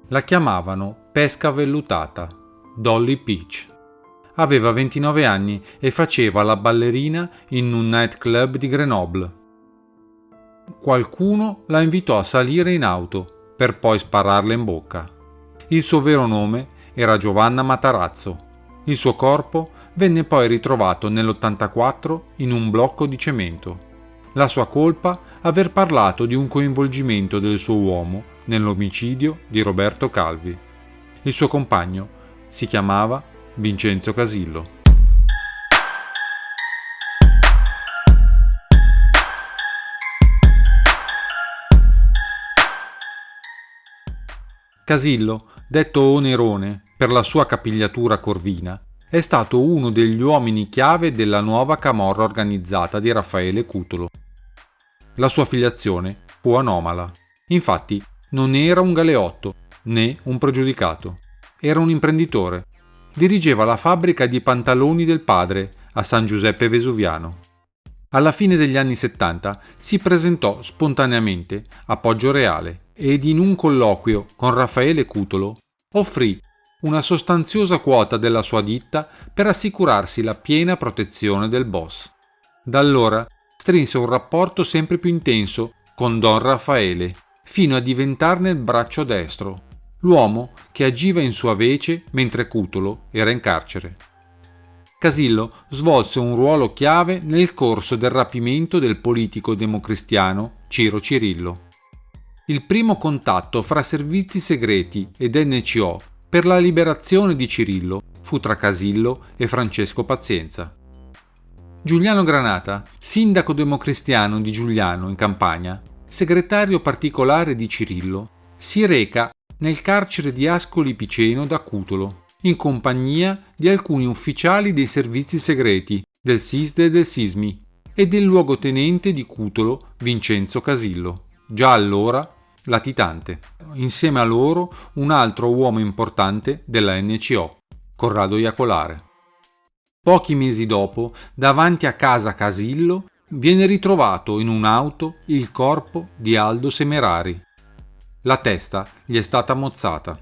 La chiamavano pesca vellutata, Dolly Peach. Aveva 29 anni e faceva la ballerina in un nightclub di Grenoble. Qualcuno la invitò a salire in auto per poi spararle in bocca. Il suo vero nome era Giovanna Matarazzo. Il suo corpo venne poi ritrovato nell'84 in un blocco di cemento. La sua colpa aver parlato di un coinvolgimento del suo uomo nell'omicidio di Roberto Calvi. Il suo compagno si chiamava Vincenzo Casillo. Casillo, detto Onerone per la sua capigliatura corvina, è stato uno degli uomini chiave della nuova camorra organizzata di Raffaele Cutolo. La sua filiazione fu anomala. Infatti, non era un galeotto né un pregiudicato. Era un imprenditore. Dirigeva la fabbrica di pantaloni del padre a San Giuseppe Vesuviano. Alla fine degli anni 70 si presentò spontaneamente a Poggioreale ed in un colloquio con Raffaele Cutolo offrì una sostanziosa quota della sua ditta per assicurarsi la piena protezione del boss. Da allora strinse un rapporto sempre più intenso con Don Raffaele, fino a diventarne il braccio destro, l'uomo che agiva in sua vece mentre Cutolo era in carcere. Casillo svolse un ruolo chiave nel corso del rapimento del politico democristiano Ciro Cirillo. Il primo contatto fra servizi segreti ed NCO per la liberazione di Cirillo fu tra Casillo e Francesco Pazienza. Giuliano Granata, sindaco democristiano di Giugliano in Campania, segretario particolare di Cirillo, si reca nel carcere di Ascoli Piceno da Cutolo, in compagnia di alcuni ufficiali dei servizi segreti del SISD e del SISMI e del luogotenente di Cutolo Vincenzo Casillo, già allora latitante. Insieme a loro un altro uomo importante della NCO, Corrado Iacolare. Pochi mesi dopo, davanti a casa Casillo, viene ritrovato in un'auto il corpo di Aldo Semerari. La testa gli è stata mozzata.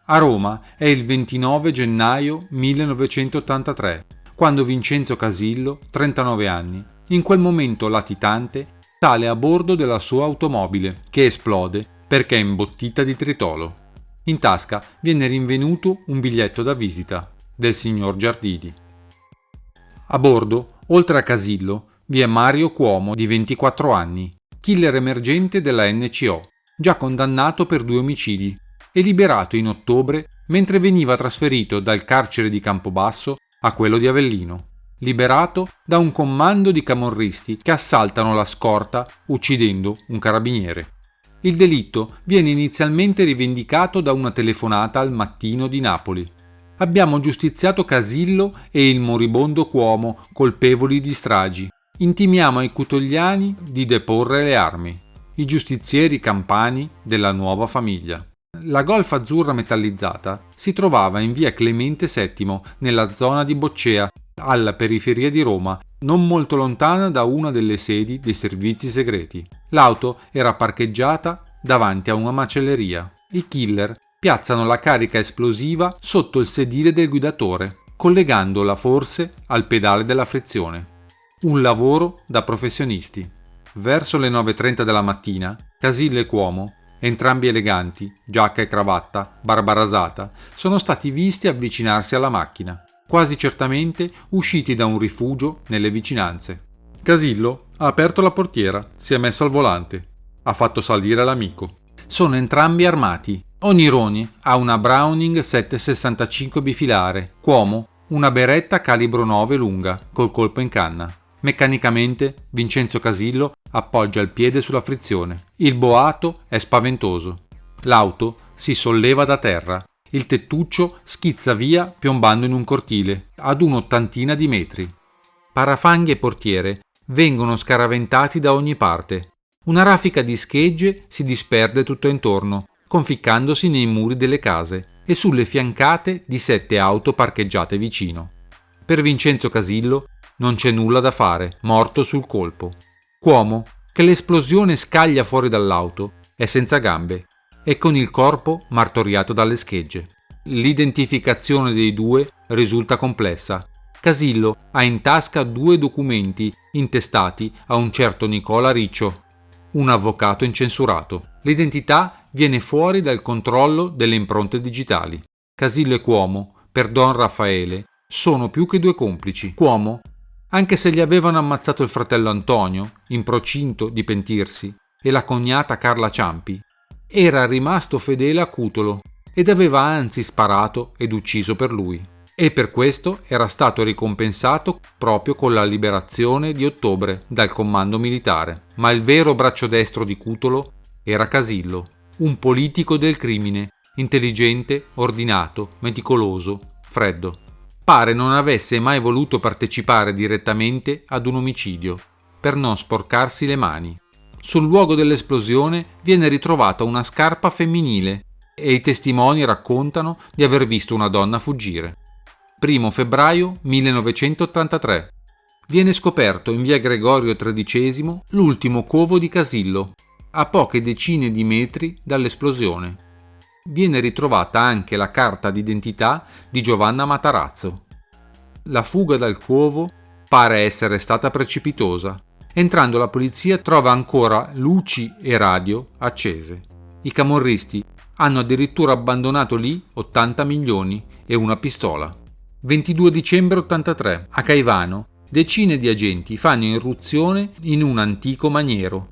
A Roma è il 29 gennaio 1983, quando Vincenzo Casillo, 39 anni, in quel momento latitante, sale a bordo della sua automobile, che esplode perché è imbottita di tritolo. In tasca viene rinvenuto un biglietto da visita del signor Giardini. A bordo, oltre a Casillo, vi è Mario Cuomo, di 24 anni, killer emergente della NCO, già condannato per 2 omicidi e liberato in ottobre mentre veniva trasferito dal carcere di Campobasso a quello di Avellino, liberato da un comando di camorristi che assaltano la scorta uccidendo un carabiniere. Il delitto viene inizialmente rivendicato da una telefonata al Mattino di Napoli. Abbiamo giustiziato Casillo e il moribondo Cuomo colpevoli di stragi. Intimiamo ai cutogliani di deporre le armi, i giustizieri campani della nuova famiglia. La Golf azzurra metallizzata si trovava in via Clemente VII, nella zona di Boccea, alla periferia di Roma, non molto lontana da una delle sedi dei servizi segreti. L'auto era parcheggiata davanti a una macelleria. I killer piazzano la carica esplosiva sotto il sedile del guidatore, collegandola forse al pedale della frizione. Un lavoro da professionisti. Verso le 9:30 della mattina, Casillo e Cuomo, entrambi eleganti, giacca e cravatta, barba rasata, sono stati visti avvicinarsi alla macchina, quasi certamente usciti da un rifugio nelle vicinanze. Casillo ha aperto la portiera, si è messo al volante, ha fatto salire l'amico. Sono entrambi armati. Onironi ha una Browning 765 bifilare, Cuomo una beretta calibro 9 lunga, col colpo in canna. Meccanicamente Vincenzo Casillo appoggia il piede sulla frizione. Il boato è spaventoso. L'auto si solleva da terra. Il tettuccio schizza via piombando in un cortile, ad un'ottantina di metri. Parafanghi e portiere vengono scaraventati da ogni parte. Una raffica di schegge si disperde tutto intorno, conficcandosi nei muri delle case e sulle fiancate di 7 auto parcheggiate vicino. Per Vincenzo Casillo non c'è nulla da fare, morto sul colpo. Cuomo, che l'esplosione scaglia fuori dall'auto, è senza gambe e con il corpo martoriato dalle schegge. L'identificazione dei due risulta complessa. Casillo ha in tasca 2 documenti intestati a un certo Nicola Riccio, un avvocato incensurato. L'identità viene fuori dal controllo delle impronte digitali. Casillo e Cuomo, per Don Raffaele, sono più che 2 complici. Cuomo, anche se gli avevano ammazzato il fratello Antonio, in procinto di pentirsi, e la cognata Carla Ciampi, era rimasto fedele a Cutolo ed aveva anzi sparato ed ucciso per lui. E per questo era stato ricompensato proprio con la liberazione di ottobre dal comando militare. Ma il vero braccio destro di Cutolo era Casillo, un politico del crimine, intelligente, ordinato, meticoloso, freddo. Pare non avesse mai voluto partecipare direttamente ad un omicidio, per non sporcarsi le mani. Sul luogo dell'esplosione viene ritrovata una scarpa femminile e i testimoni raccontano di aver visto una donna fuggire. 1 febbraio 1983. Viene scoperto in via Gregorio XIII l'ultimo covo di Casillo, a poche decine di metri dall'esplosione. Viene ritrovata anche la carta d'identità di Giovanna Matarazzo. La fuga dal covo pare essere stata precipitosa. Entrando la polizia trova ancora luci e radio accese. I camorristi hanno addirittura abbandonato lì 80 milioni e una pistola. 22 dicembre 83. A Caivano decine di agenti fanno irruzione in un antico maniero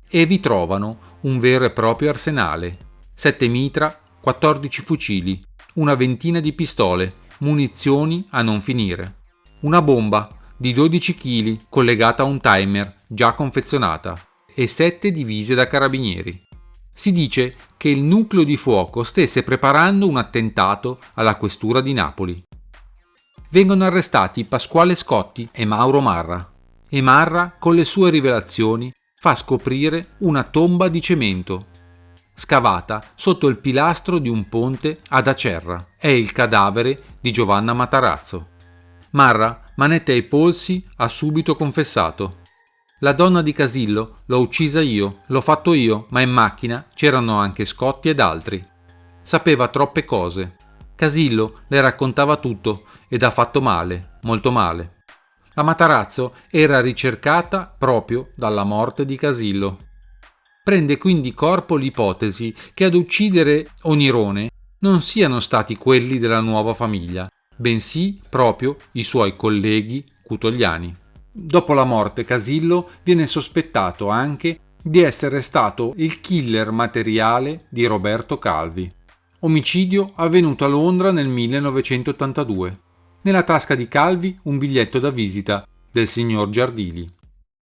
e vi trovano un vero e proprio arsenale. 7 mitra, 14 fucili, una ventina di pistole, munizioni a non finire. Una bomba di 12 kg collegata a un timer già confezionata e 7 divise da carabinieri. Si dice che il nucleo di fuoco stesse preparando un attentato alla questura di Napoli. Vengono arrestati Pasquale Scotti e Mauro Marra. E Marra, con le sue rivelazioni, fa scoprire una tomba di cemento, scavata sotto il pilastro di un ponte ad Acerra. È il cadavere di Giovanna Matarazzo. Marra, manette ai polsi, ha subito confessato. La donna di Casillo l'ho uccisa io, l'ho fatto io, ma in macchina c'erano anche Scotti ed altri. Sapeva troppe cose. Casillo le raccontava tutto ed ha fatto male, molto male. La Matarazzo era ricercata proprio dalla morte di Casillo. Prende quindi corpo l'ipotesi che ad uccidere Onirone non siano stati quelli della nuova famiglia, bensì proprio i suoi colleghi cutoliani. Dopo la morte Casillo viene sospettato anche di essere stato il killer materiale di Roberto Calvi. Omicidio avvenuto a Londra nel 1982. Nella tasca di Calvi un biglietto da visita del signor Giardili.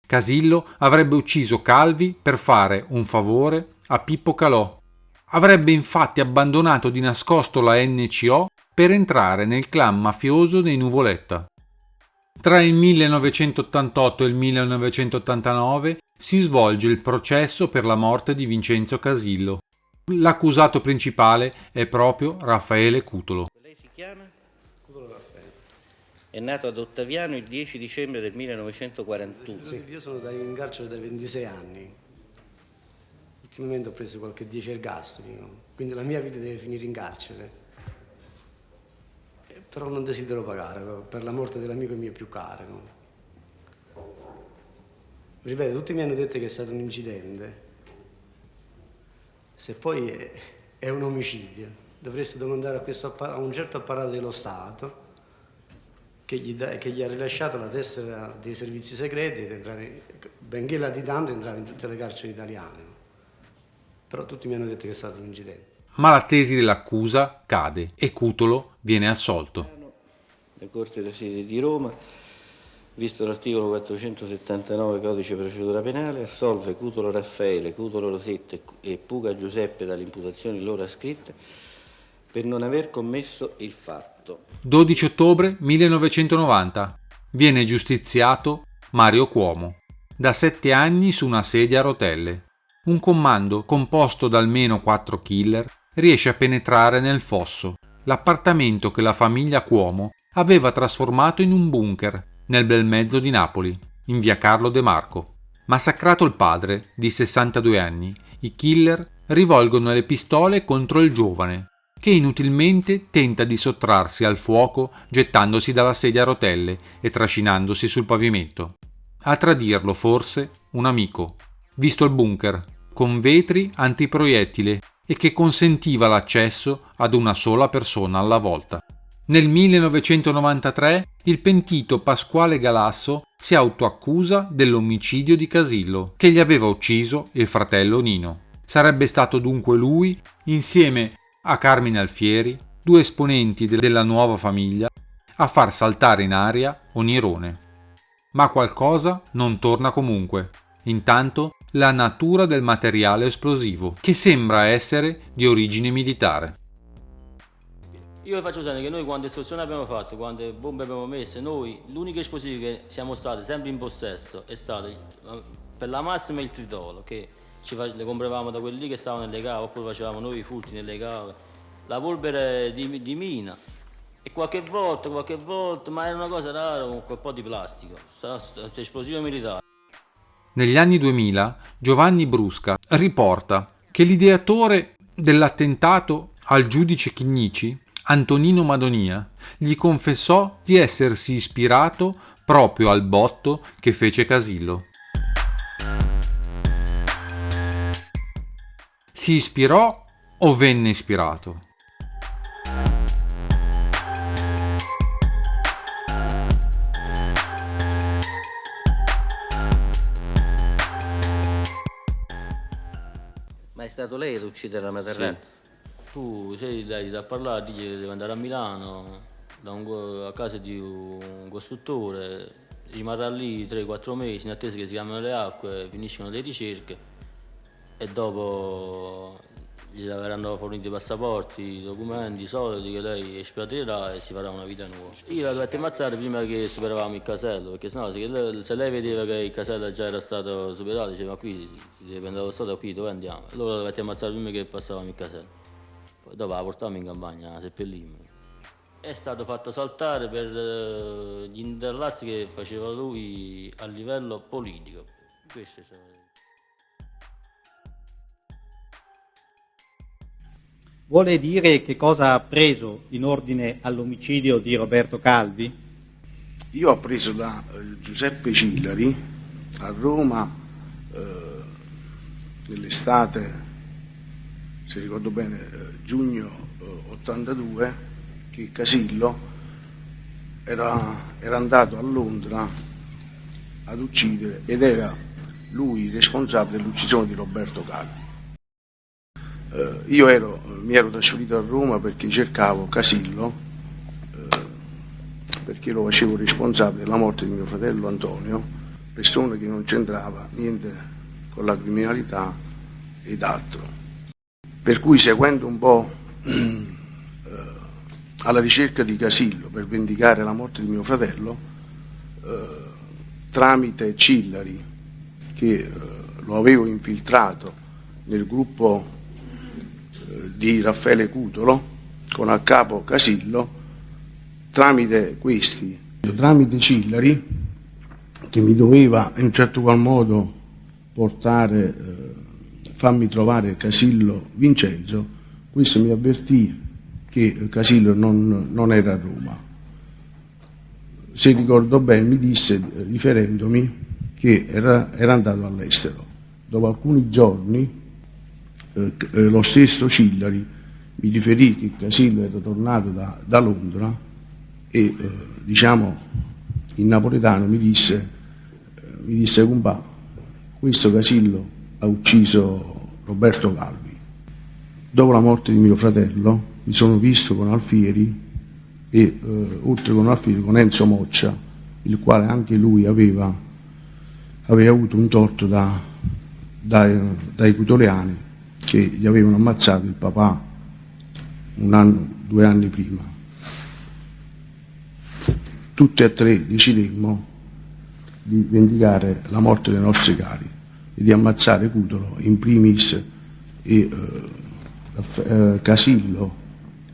Casillo avrebbe ucciso Calvi per fare un favore a Pippo Calò. Avrebbe infatti abbandonato di nascosto la NCO per entrare nel clan mafioso dei Nuvoletta. Tra il 1988 e il 1989 si svolge il processo per la morte di Vincenzo Casillo. L'accusato principale è proprio Raffaele Cutolo. Lei si chiama? Cutolo Raffaele. È nato ad Ottaviano il 10 dicembre del 1941. Sì, io sono in carcere da 26 anni. Ultimamente ho preso qualche 10 ergastoli, no? Quindi la mia vita deve finire in carcere. Però non desidero pagare per la morte dell'amico mio più caro. No? Ripeto, tutti mi hanno detto che è stato un incidente. Se poi è un omicidio, dovreste domandare a un certo apparato dello Stato che gli ha rilasciato la tessera dei servizi segreti ed entrare, benché latitante, entrava in tutte le carceri italiane. Però tutti mi hanno detto che è stato un incidente. Ma la tesi dell'accusa cade e Cutolo viene assolto. La Corte d'Assise di Roma, visto l'articolo 479 Codice Procedura Penale, assolve Cutolo Raffaele, Cutolo Rosetta e Puga Giuseppe dalle imputazioni loro ascritte per non aver commesso il fatto. 12 ottobre 1990. Viene giustiziato Mario Cuomo, da 7 anni su una sedia a rotelle. Un comando composto da almeno 4 killer riesce a penetrare nel fosso, l'appartamento che la famiglia Cuomo aveva trasformato in un bunker nel bel mezzo di Napoli, in via Carlo De Marco. Massacrato il padre, di 62 anni, i killer rivolgono le pistole contro il giovane, che inutilmente tenta di sottrarsi al fuoco gettandosi dalla sedia a rotelle e trascinandosi sul pavimento. A tradirlo, forse, un amico, visto il bunker, con vetri antiproiettile e che consentiva l'accesso ad una sola persona alla volta. Nel 1993 il pentito Pasquale Galasso si autoaccusa dell'omicidio di Casillo, che gli aveva ucciso il fratello Nino. Sarebbe stato dunque lui, insieme a Carmine Alfieri, due esponenti della nuova famiglia, a far saltare in aria Onirone. Ma qualcosa non torna comunque. Intanto la natura del materiale esplosivo, che sembra essere di origine militare. Io vi faccio presente che noi quando estorsione abbiamo fatto, quando bombe abbiamo messe, noi l'unico esplosivo che siamo stati sempre in possesso è stato per la massima il tritolo, che le compravamo da quelli che stavano nelle cave, oppure facevamo noi i furti nelle cave, la polvere di mina e qualche volta, ma era una cosa rara, un po' di plastico, questo esplosivo militare. Negli anni 2000 Giovanni Brusca riporta che l'ideatore dell'attentato al giudice Chinnici, Antonino Madonia, gli confessò di essersi ispirato proprio al botto che fece Casillo. Si ispirò o venne ispirato? Ma è stato lei ad uccidere la Materrani? Sì. Tu sei lei da parlare, dici che deve andare a Milano a casa di un costruttore, rimarrà lì 3-4 mesi in attesa che si chiamino le acque, finiscono le ricerche e dopo gli verranno forniti i passaporti, i documenti, i soldi che lei esploderà e si farà una vita nuova. Io la dovetti ammazzare prima che superavamo il casello, perché sennò se lei vedeva che il casello già era stato superato, diceva ma qui si deve prendere lo Stato, qui dove andiamo? Allora la dovetti ammazzare prima che passavamo il casello. Poi dopo la portammo in campagna, la seppellimmo. È stato fatto saltare per gli interlazzi che faceva lui a livello politico. Questo è stato. Vuole dire che cosa ha preso in ordine all'omicidio di Roberto Calvi? Io ho preso da Giuseppe Cillari a Roma nell'estate, se ricordo bene, giugno 82, che Casillo era andato a Londra ad uccidere ed era lui responsabile dell'uccisione di Roberto Calvi. Io mi ero trasferito a Roma perché cercavo Casillo, perché lo facevo responsabile della morte di mio fratello Antonio, persona che non c'entrava niente con la criminalità ed altro. Per cui, seguendo un po' alla ricerca di Casillo per vendicare la morte di mio fratello, tramite Cillari, che lo avevo infiltrato nel gruppo di Raffaele Cutolo con a capo Casillo, tramite Cillari, che mi doveva in un certo qual modo farmi trovare Casillo Vincenzo, questo mi avvertì che Casillo non era a Roma. Se ricordo bene mi disse, riferendomi, che era andato all'estero. Dopo alcuni giorni lo stesso Cillari mi riferì che Casillo era tornato da Londra e diciamo in napoletano mi disse compà, questo Casillo ha ucciso Roberto Calvi. Dopo la morte di mio fratello mi sono visto con Alfieri e oltre con Alfieri con Enzo Moccia, il quale anche lui aveva avuto un torto dai cutoleani che gli avevano ammazzato il papà 2 anni prima. Tutti e tre decidemmo di vendicare la morte dei nostri cari e di ammazzare Cutolo in primis e Casillo,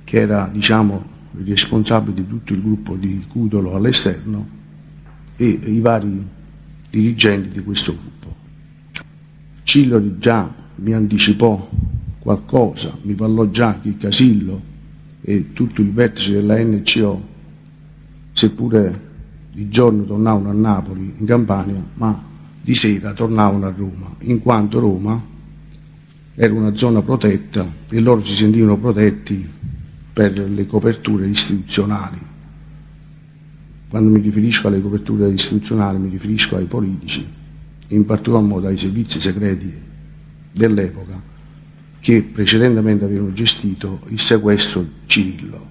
che era diciamo il responsabile di tutto il gruppo di Cutolo all'esterno, e i vari dirigenti di questo gruppo. Cillari già mi anticipò qualcosa, mi parlò già che Casillo e tutto il vertice della NCO, seppure di giorno tornavano a Napoli, in Campania, ma di sera tornavano a Roma, in quanto Roma era una zona protetta e loro si sentivano protetti per le coperture istituzionali. Quando mi riferisco alle coperture istituzionali mi riferisco ai politici, in particolar modo ai servizi segreti dell'epoca che precedentemente avevano gestito il sequestro Cirillo.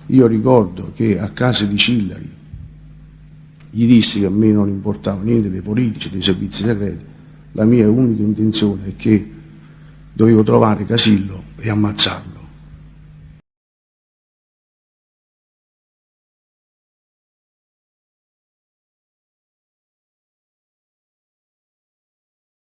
Io ricordo che a casa di Cillari gli dissi che a me non importava niente dei politici, dei servizi segreti, la mia unica intenzione è che dovevo trovare Casillo e ammazzarlo.